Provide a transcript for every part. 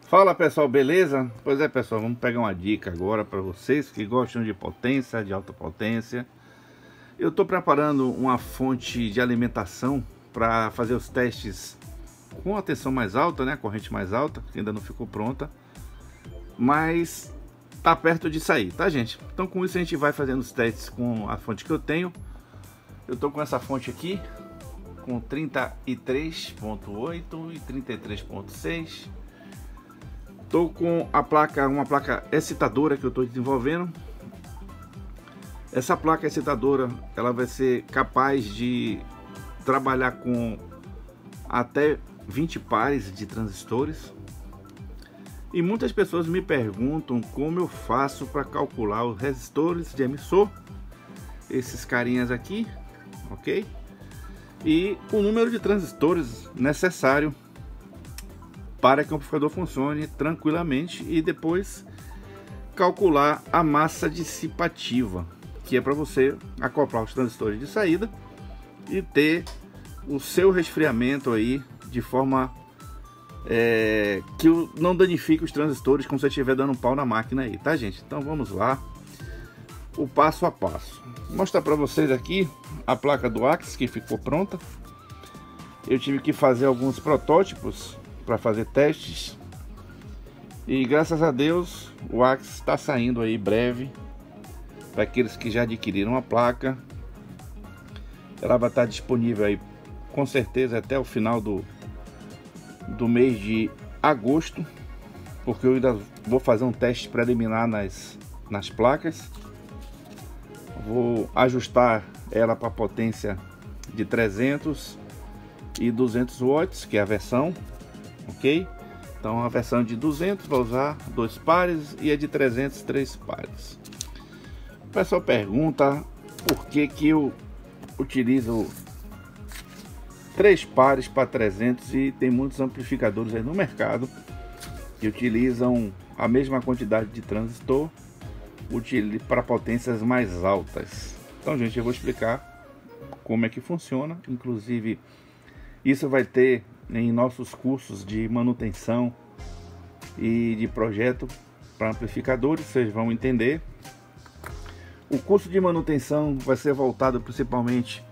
Fala pessoal, beleza? Pois é pessoal, vamos pegar uma dica agora para vocês que gostam de potência, de alta potência. Eu estou preparando uma fonte de alimentação para fazer os testes com a tensão mais alta, né? A corrente mais alta, que ainda não ficou pronta, mas tá perto de sair, tá gente? Então com isso a gente vai fazendo os testes com a fonte que eu tenho. Eu estou com essa fonte aqui com 33.8 e 33.6. Estou com uma placa excitadora que eu estou desenvolvendo. Essa placa excitadora ela vai ser capaz de trabalhar com até 20 pares de transistores. E muitas pessoas me perguntam como eu faço para calcular os resistores de emissor, esses carinhas aqui, ok? E o número de transistores necessário para que o amplificador funcione tranquilamente, e depois calcular a massa dissipativa, que é para você acoplar os transistores de saída e ter o seu resfriamento aí de forma que não danifique os transistores quando você estiver dando um pau na máquina aí, tá gente? Então vamos lá, o passo a passo. Vou mostrar para vocês aqui a placa do Axe que ficou pronta. Eu tive que fazer alguns protótipos para fazer testes e graças a Deus o Axe está saindo aí breve para aqueles que já adquiriram a placa. Ela vai estar disponível aí com certeza até o final do mês de agosto, porque eu ainda vou fazer um teste preliminar nas placas. Vou ajustar ela para potência de 300 e 200 watts, que é a versão, ok? Então a versão de 200 vai usar 2 pares e a de 300 3 pares. O pessoal pergunta por que eu utilizo 3 pares para 300 e tem muitos amplificadores aí no mercado que utilizam a mesma quantidade de transistor para potências mais altas. Então gente, eu vou explicar como é que funciona. Inclusive isso vai ter em nossos cursos de manutenção e de projeto para amplificadores, vocês vão entender. O curso de manutenção vai ser voltado principalmente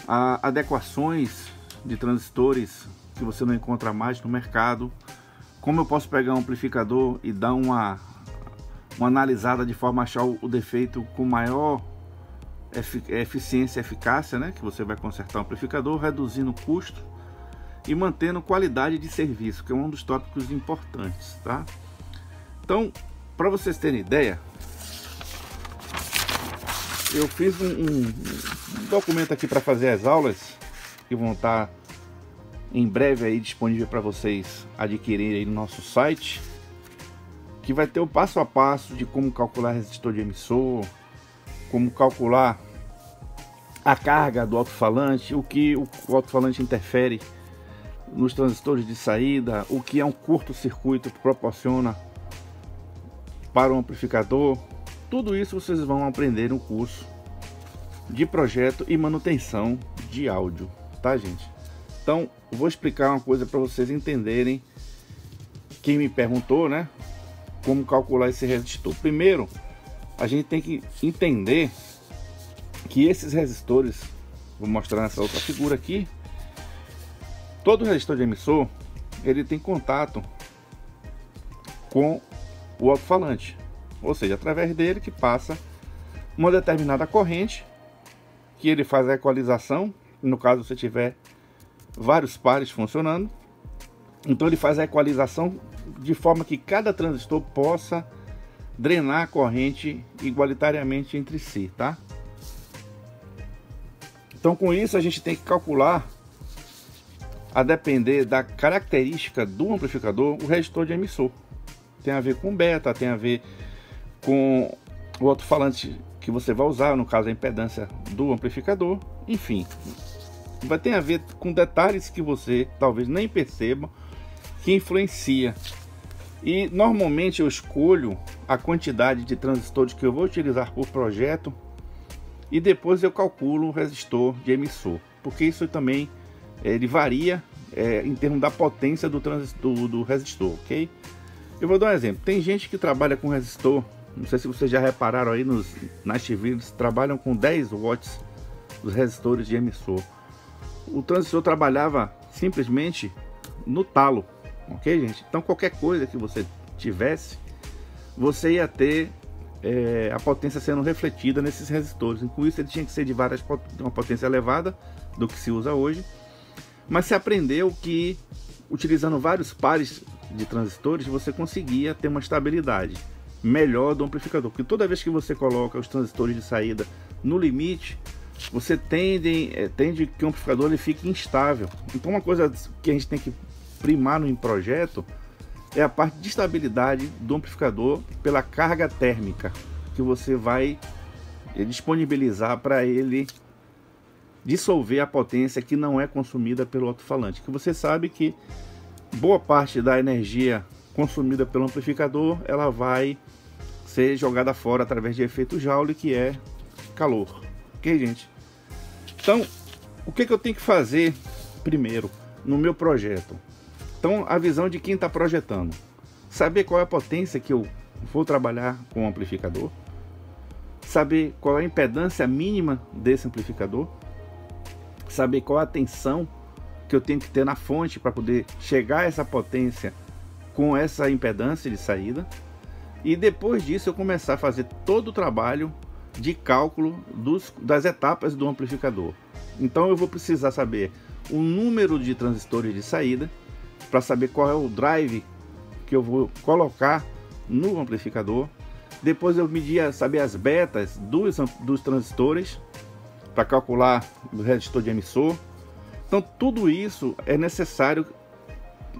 a adequações de transistores que você não encontra mais no mercado. Como eu posso pegar um amplificador e dar uma analisada de forma a achar o defeito com maior eficiência e eficácia, né? Que você vai consertar o amplificador, reduzindo o custo e mantendo qualidade de serviço, que é um dos tópicos importantes, tá? Então, para vocês terem ideia, eu fiz um documento aqui para fazer as aulas, que vão estar em breve aí disponível para vocês adquirirem aí no nosso site, que vai ter o passo a passo de como calcular resistor de emissor, como calcular a carga do alto-falante, o que o alto-falante interfere nos transistores de saída, o que é um curto-circuito que proporciona para o amplificador. Tudo isso vocês vão aprender no curso de projeto e manutenção de áudio, tá gente? Então vou explicar uma coisa para vocês entenderem. Quem me perguntou, né, como calcular esse resistor. Primeiro a gente tem que entender que esses resistores, vou mostrar nessa outra figura aqui, todo resistor de emissor ele tem contato com o alto-falante, ou seja, através dele que passa uma determinada corrente, que ele faz a equalização. No caso, se tiver vários pares funcionando, então ele faz a equalização de forma que cada transistor possa drenar a corrente igualitariamente entre si, tá? Então com isso a gente tem que calcular, a depender da característica do amplificador, o resistor de emissor. Tem a ver com beta, tem a ver com o alto-falante que você vai usar, no caso a impedância do amplificador, enfim, vai ter a ver com detalhes que você talvez nem perceba, que influencia. E normalmente eu escolho a quantidade de transistores que eu vou utilizar por projeto e depois eu calculo o resistor de emissor, porque isso também ele varia em termos da potência do resistor, ok? Eu vou dar um exemplo. Tem gente que trabalha com resistor, não sei se vocês já repararam aí nas TVs, trabalham com 10 watts dos resistores de emissor. O transistor trabalhava simplesmente no talo, ok, gente? Então qualquer coisa que você tivesse, você ia ter a potência sendo refletida nesses resistores. Com isso ele tinha que ser de uma potência elevada do que se usa hoje, mas se aprendeu que utilizando vários pares de transistores você conseguia ter uma estabilidade melhor do amplificador, porque toda vez que você coloca os transistores de saída no limite, você tende que o amplificador ele fique instável. Então uma coisa que a gente tem que primar no projeto é a parte de estabilidade do amplificador pela carga térmica que você vai disponibilizar para ele dissolver a potência que não é consumida pelo alto-falante, que você sabe que boa parte da energia consumida pelo amplificador ela vai ser jogada fora através de efeito Joule, que é calor, ok, gente? Então o que eu tenho que fazer primeiro no meu projeto? Então a visão de quem está projetando, saber qual é a potência que eu vou trabalhar com o amplificador, saber qual é a impedância mínima desse amplificador, saber qual é a tensão que eu tenho que ter na fonte para poder chegar a essa potência com essa impedância de saída, e depois disso eu começar a fazer todo o trabalho de cálculo das etapas do amplificador. Então eu vou precisar saber o número de transistores de saída para saber qual é o drive que eu vou colocar no amplificador. Depois eu saber as betas dos transistores para calcular o resistor de emissor. Então tudo isso é necessário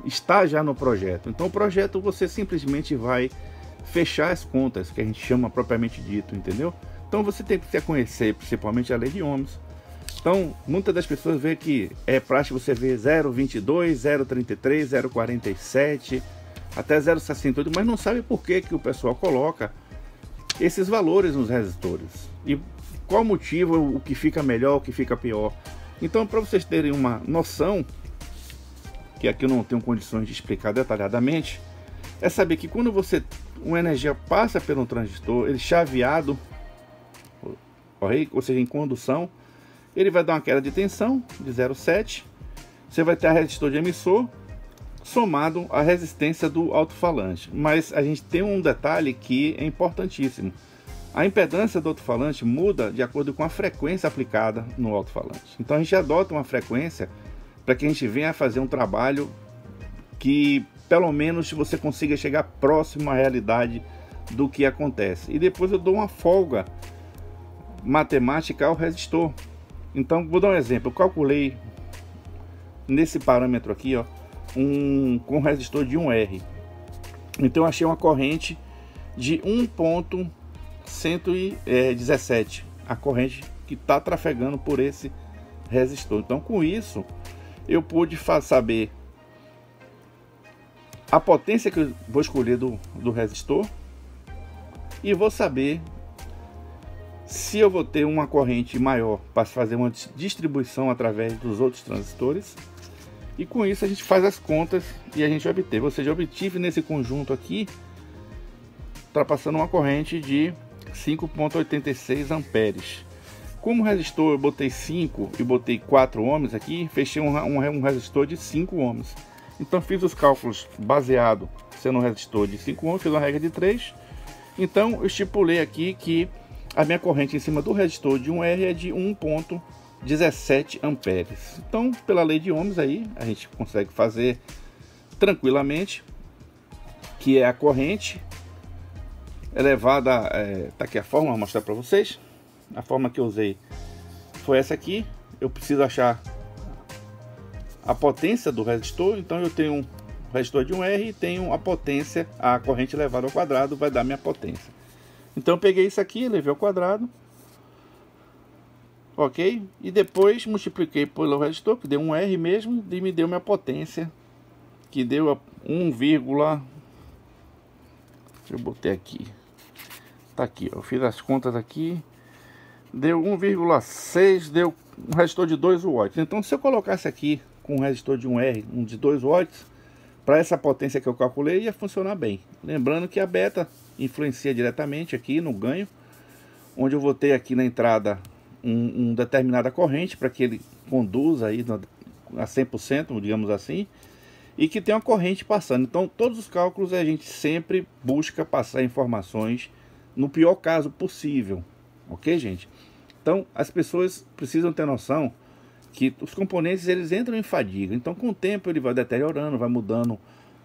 estar já no projeto. Então o projeto você simplesmente vai fechar as contas, que a gente chama propriamente dito, entendeu? Então você tem que conhecer principalmente a lei de Ohms. Então muitas das pessoas veem que é prático você ver 0,22, 0,33, 0,47 até 0,68, mas não sabe por que o pessoal coloca esses valores nos resistores e qual motivo, o que fica melhor, o que fica pior. Então, para vocês terem uma noção, que aqui eu não tenho condições de explicar detalhadamente, é saber que quando uma energia passa por um transistor, ele chaveado, ou seja, em condução, ele vai dar uma queda de tensão de 0,7. Você vai ter a resistor de emissor somado à resistência do alto-falante. Mas a gente tem um detalhe que é importantíssimo. A impedância do alto-falante muda de acordo com a frequência aplicada no alto-falante. Então a gente adota uma frequência para que a gente venha fazer um trabalho que pelo menos você consiga chegar próximo à realidade do que acontece. E depois eu dou uma folga matemática ao resistor. Então vou dar um exemplo. Eu calculei nesse parâmetro aqui, ó, com um resistor de 1R. Então eu achei uma corrente de 1.117, a corrente que está trafegando por esse resistor. Então com isso eu pude saber a potência que eu vou escolher do resistor e vou saber se eu vou ter uma corrente maior para fazer uma distribuição através dos outros transistores. E com isso a gente faz as contas e a gente obteve. Ou seja, eu obtive nesse conjunto aqui, ultrapassando uma corrente de 5,86 amperes. Como resistor eu botei 5 e botei 4 ohms aqui, fechei um resistor de 5 ohms. Então fiz os cálculos baseado sendo um resistor de 5 ohms, fiz uma regra de 3. Então eu estipulei aqui que a minha corrente em cima do resistor de 1R é de 1,17 amperes. Então, pela lei de Ohms aí, a gente consegue fazer tranquilamente, que é a corrente elevada, tá aqui a forma, vou mostrar para vocês. A forma que eu usei foi essa aqui. Eu preciso achar a potência do resistor, então eu tenho um resistor de 1R e tenho a potência, a corrente elevada ao quadrado vai dar minha potência. Então eu peguei isso aqui, elevei ao quadrado, ok? E depois multipliquei pelo resistor, que deu um R mesmo, e me deu minha potência, que deu 1, deixa eu botar aqui, tá aqui, ó, eu fiz as contas aqui, deu 1,6, deu um resistor de 2 watts. Então se eu colocasse aqui com um resistor de 1R, um de 2 watts, para essa potência que eu calculei, ia funcionar bem. Lembrando que a beta influencia diretamente aqui no ganho, onde eu vou ter aqui na entrada uma determinada corrente para que ele conduza aí a 100%, digamos assim, e que tem uma corrente passando. Então todos os cálculos a gente sempre busca passar informações no pior caso possível, ok, gente? Então as pessoas precisam ter noção que os componentes eles entram em fadiga. Então com o tempo ele vai deteriorando, vai mudando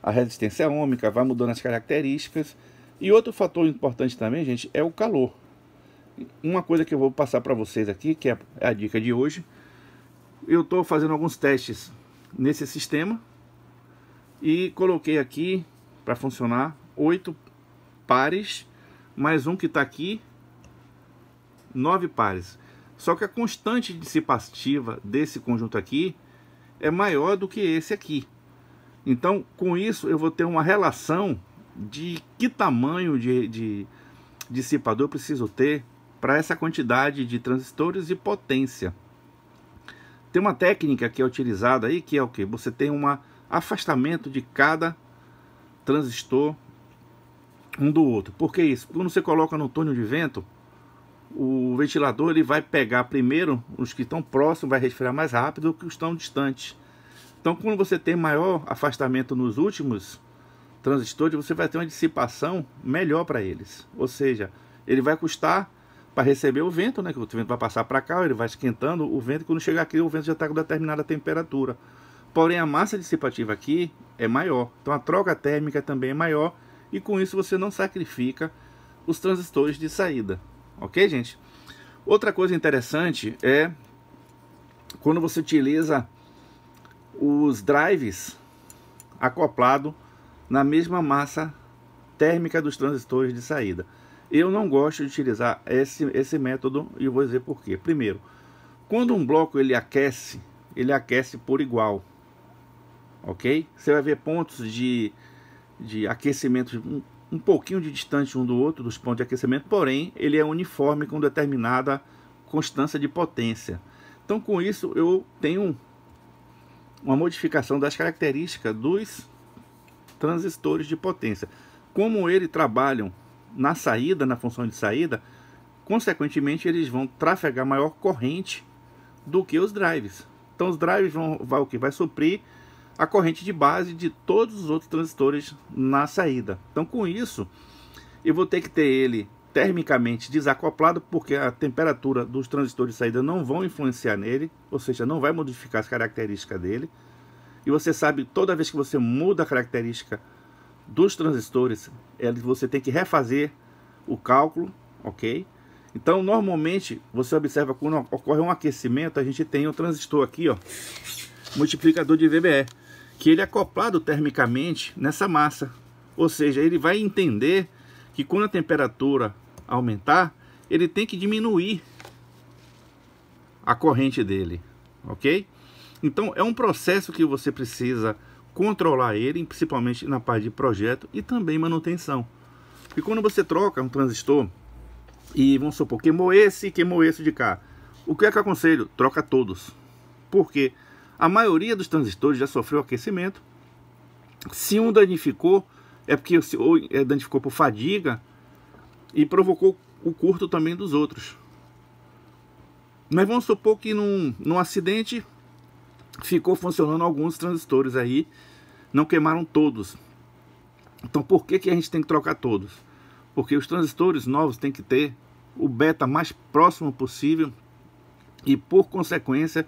a resistência ohmica, vai mudando as características. E outro fator importante também, gente, é o calor. Uma coisa que eu vou passar para vocês aqui, que é a dica de hoje. Eu estou fazendo alguns testes nesse sistema e coloquei aqui para funcionar 8 pares, mais um que está aqui, 9 pares. Só que a constante dissipativa desse conjunto aqui é maior do que esse aqui. Então, com isso, eu vou ter uma relação de que tamanho de dissipador eu preciso ter para essa quantidade de transistores e potência. Tem uma técnica que é utilizada aí, que é o que? Você tem um afastamento de cada transistor um do outro. Por que isso? Quando você coloca no túnel de vento, o ventilador ele vai pegar primeiro os que estão próximos, vai resfriar mais rápido do que os que estão distantes. Então, quando você tem maior afastamento nos últimos transistores, você vai ter uma dissipação melhor para eles. Ou seja, ele vai custar para receber o vento, né? Que o vento vai passar para cá, ele vai esquentando o vento, e quando chegar aqui o vento já está com determinada temperatura. Porém, a massa dissipativa aqui é maior. Então, a troca térmica também é maior. E com isso você não sacrifica os transistores de saída. Ok, gente? Outra coisa interessante é quando você utiliza os drives acoplado na mesma massa térmica dos transistores de saída. Eu não gosto de utilizar esse método e eu vou dizer por quê. Primeiro, quando um bloco ele aquece por igual, ok? Você vai ver pontos de aquecimento um pouquinho de distante um do outro, dos pontos de aquecimento, porém ele é uniforme com determinada constância de potência. Então com isso eu tenho uma modificação das características dos transistores de potência. Como eles trabalham na saída, na função de saída, consequentemente eles vão trafegar maior corrente do que os drives. Então os drives vai suprir a corrente de base de todos os outros transistores na saída. Então com isso eu vou ter que ter ele termicamente desacoplado, porque a temperatura dos transistores de saída não vão influenciar nele, ou seja, não vai modificar as características dele. E você sabe, toda vez que você muda a característica dos transistores, você tem que refazer o cálculo, ok? Então normalmente você observa quando ocorre um aquecimento, a gente tem um transistor aqui, ó, multiplicador de VBE, que ele é acoplado termicamente nessa massa. Ou seja, ele vai entender que quando a temperatura aumentar, ele tem que diminuir a corrente dele, ok? Então é um processo que você precisa controlar ele, principalmente na parte de projeto e também manutenção. E quando você troca um transistor e vamos supor, queimou esse de cá, o que é que eu aconselho? Troca todos. Por quê? A maioria dos transistores já sofreu aquecimento. Se um danificou, é porque ou danificou por fadiga e provocou o curto também dos outros. Mas vamos supor que num acidente ficou funcionando alguns transistores aí, não queimaram todos. Então por que a gente tem que trocar todos? Porque os transistores novos têm que ter o beta mais próximo possível e por consequência,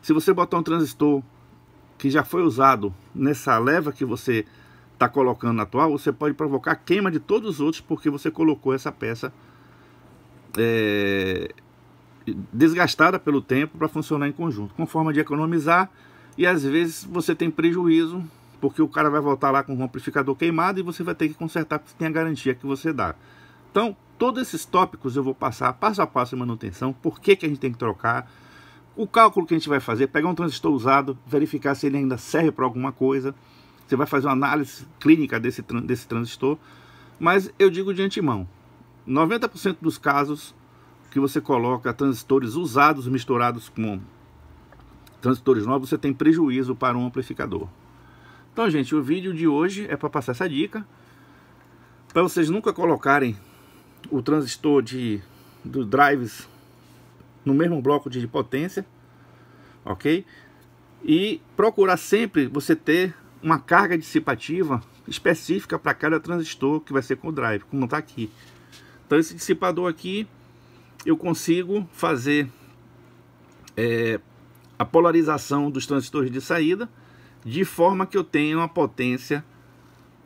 se você botar um transistor que já foi usado nessa leva que você está colocando na atual, você pode provocar queima de todos os outros, porque você colocou essa peça desgastada pelo tempo para funcionar em conjunto, com forma de economizar. E às vezes você tem prejuízo, porque o cara vai voltar lá com o amplificador queimado e você vai ter que consertar, porque tem a garantia que você dá. Então todos esses tópicos eu vou passar passo a passo em manutenção, por que a gente tem que trocar, o cálculo que a gente vai fazer, pegar um transistor usado, verificar se ele ainda serve para alguma coisa. Você vai fazer uma análise clínica desse transistor. Mas eu digo de antemão, 90% dos casos que você coloca transistores usados misturados com transistores novos, você tem prejuízo para um amplificador. Então, gente, o vídeo de hoje é para passar essa dica, para vocês nunca colocarem o transistor dos drives no mesmo bloco de potência, ok? E procurar sempre você ter uma carga dissipativa específica para cada transistor que vai ser com o drive, como está aqui. Então esse dissipador aqui eu consigo fazer a polarização dos transistores de saída de forma que eu tenha uma potência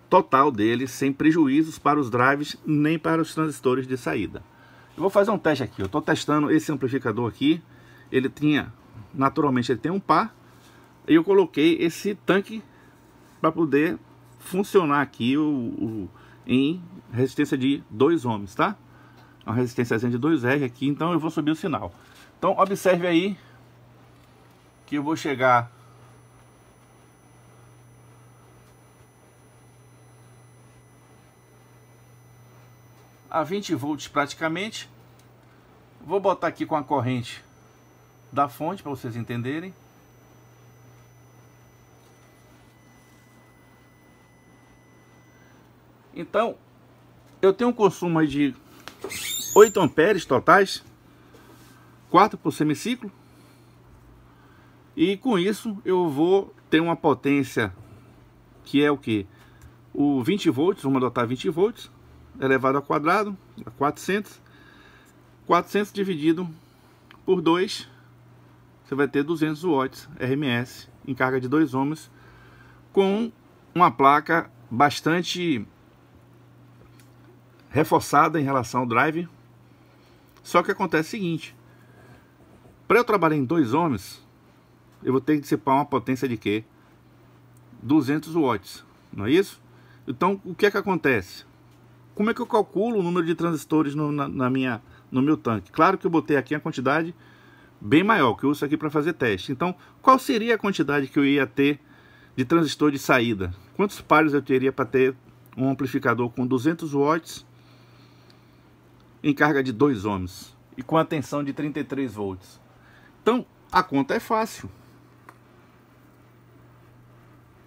total dele sem prejuízos para os drives nem para os transistores de saída. Eu vou fazer um teste aqui. Eu estou testando esse amplificador aqui. Ele tinha, naturalmente, ele tem um par. E eu coloquei esse tanque para poder funcionar aqui em resistência de 2 ohms, tá? Uma resistência de 2R aqui. Então eu vou subir o sinal. Então observe aí que eu vou chegar a 20 volts praticamente. Vou botar aqui com a corrente da fonte para vocês entenderem. Então eu tenho um consumo aí de 8 amperes totais, 4 por semiciclo, e com isso eu vou ter uma potência que é o que? O 20 volts, vamos adotar 20 volts elevado ao quadrado, a 400 dividido por 2, você vai ter 200 watts RMS em carga de 2 ohms, com uma placa bastante reforçada em relação ao drive. Só que acontece o seguinte: para eu trabalhar em 2 ohms, eu vou ter que dissipar uma potência de quê? 200 watts, não é isso? Então o que é que acontece? Como é que eu calculo o número de transistores no meu tanque? Claro que eu botei aqui a quantidade bem maior, que eu uso aqui para fazer teste. Então, qual seria a quantidade que eu ia ter de transistor de saída? Quantos pares eu teria para ter um amplificador com 200 watts em carga de 2 ohms e com a tensão de 33 volts? Então, a conta é fácil.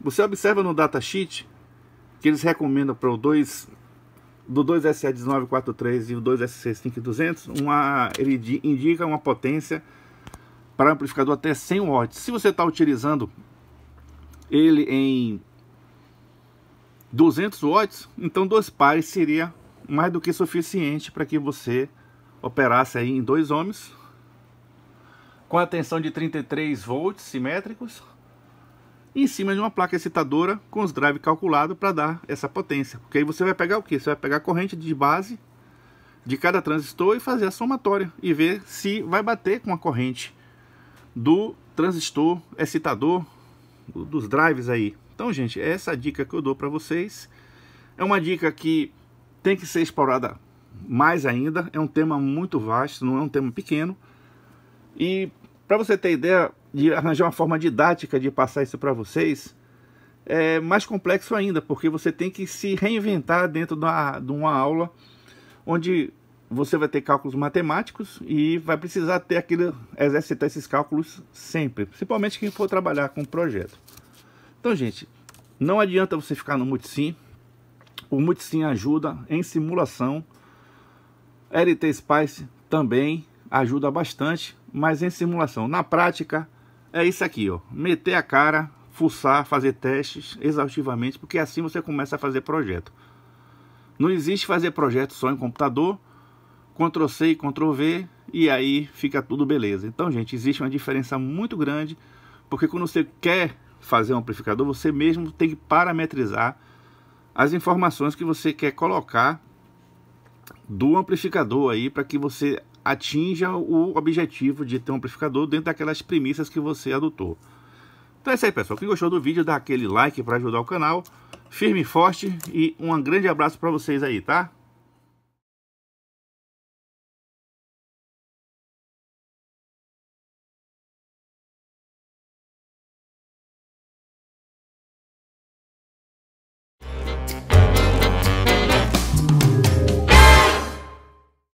Você observa no datasheet que eles recomendam para o do 2SE1943 e o 2SC5200, ele indica uma potência para amplificador até 100 watts. Se você está utilizando ele em 200 watts, então 2 pares seria mais do que suficiente para que você operasse aí em 2 ohms, com a tensão de 33 volts simétricos, em cima de uma placa excitadora com os drives calculados para dar essa potência. Porque aí você vai pegar o que? Você vai pegar a corrente de base de cada transistor e fazer a somatória e ver se vai bater com a corrente do transistor excitador, dos drives aí. Então, gente, é essa dica que eu dou para vocês. É uma dica que tem que ser explorada mais ainda. É um tema muito vasto, não é um tema pequeno. E para você ter ideia de arranjar uma forma didática de passar isso para vocês, é mais complexo ainda, porque você tem que se reinventar dentro de uma aula onde você vai ter cálculos matemáticos e vai precisar ter exercitar esses cálculos sempre, principalmente quem for trabalhar com projeto. Então, gente, não adianta você ficar no Multisim. O Multisim ajuda em simulação, LT Spice também ajuda bastante, mas em simulação. Na prática é isso aqui, ó, meter a cara, fuçar, fazer testes exaustivamente, porque assim você começa a fazer projeto. Não existe fazer projeto só em computador, Ctrl C e Ctrl V, e aí fica tudo beleza. Então, gente, existe uma diferença muito grande, porque quando você quer fazer um amplificador, você mesmo tem que parametrizar as informações que você quer colocar do amplificador aí, para que você atinja o objetivo de ter um amplificador dentro daquelas premissas que você adotou. Então é isso aí, pessoal. Quem gostou do vídeo, dá aquele like para ajudar o canal. Firme e forte, e um grande abraço para vocês aí, tá?